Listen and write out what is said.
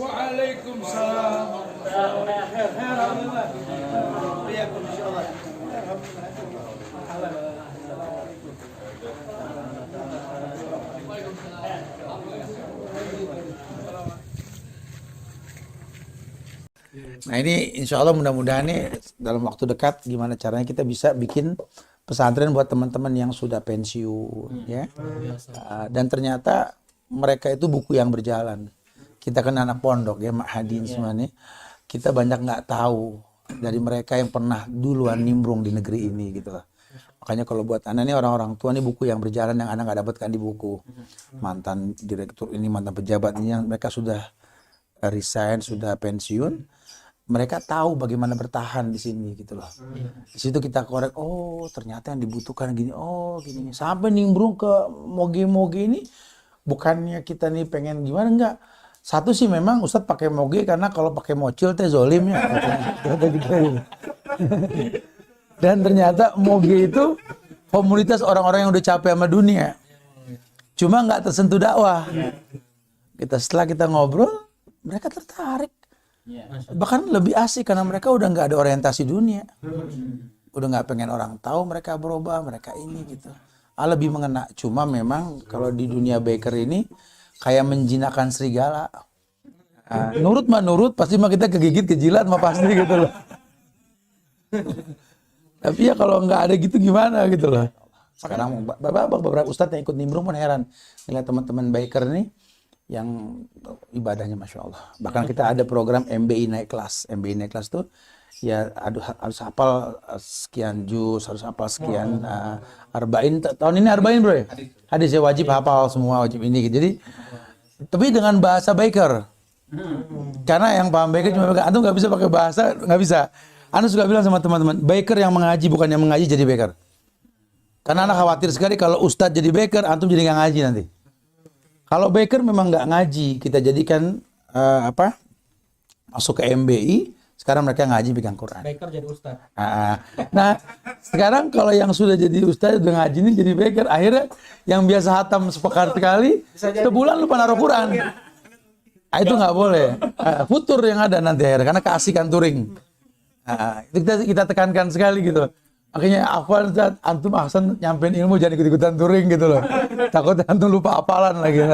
Waalaikumsalam. Nah ini insya Allah mudah-mudahan nih dalam waktu dekat gimana caranya kita bisa bikin pesantren buat teman-teman yang sudah pensiun ya. Dan ternyata mereka itu buku yang berjalan. Kita kan anak pondok ya Mak Hadin semua nih. Kita banyak nggak tahu dari mereka yang pernah duluan nimbrung di negeri ini gitu lah. Makanya kalau buat anak ini orang-orang tua ini buku yang berjalan yang anak nggak dapatkan di buku. Mantan direktur ini, mantan pejabat ini yang mereka sudah resign, sudah pensiun. Mereka tahu bagaimana bertahan di sini gitu loh. Di situ kita korek, oh ternyata yang dibutuhkan gini, oh gini. Sampai nimbrung ke moge-moge ini, bukannya kita nih pengen gimana, enggak. Satu sih memang Ustadz pakai moge karena kalau pakai mocil teh zolim ya. Dan ternyata moge itu komunitas orang-orang yang udah capek sama dunia. Cuma nggak tersentuh dakwah. Setelah kita ngobrol, mereka tertarik. Bahkan lebih asik karena mereka udah nggak ada orientasi dunia, udah nggak pengen orang tahu mereka berubah, mereka ini gitu. Lebih mengena. Cuma memang kalau di dunia baker ini kayak menjinakkan serigala. Nurut mah nurut, pasti mah kita kegigit, kejilat mah pasti gitu loh. Tapi ya kalau nggak ada gitu gimana gitu loh. Sekarang beberapa ustadz yang ikut nimbrung pun heran ngeliat teman-teman baker nih yang ibadahnya Masya Allah. Bahkan kita ada program MBI naik kelas. MBI naik kelas tuh ya harus hafal sekian juz, harus hafal sekian arba'in. Tahun ini arba'in bro ya? Hadis ya, wajib hafal semua, wajib ini. Jadi tapi dengan bahasa baker. Karena yang paham baker cuma antum nggak bisa pakai bahasa, nggak bisa. Anda suka bilang sama teman-teman, baker yang mengaji bukan yang mengaji jadi baker. Karena anak khawatir sekali kalau ustadz jadi baker, antum jadi nggak ngaji nanti. Kalau baker memang nggak ngaji, kita jadikan masuk ke MBI, sekarang mereka ngaji pegang Quran. Baker jadi ustaz. Nah, sekarang kalau yang sudah jadi ustaz udah ngaji ini jadi baker, akhirnya yang biasa hatam sepekan sekali, sebulan lupa naruh Quran. Itu nggak boleh. Futur yang ada nanti akhirnya, karena keasikan touring. Itu kita tekankan sekali gitu. Makanya hafal Ustaz, antum ahsan nyampein ilmu jangan ikut-ikutan touring gitu loh. Takut antum lupa hafalan lagi.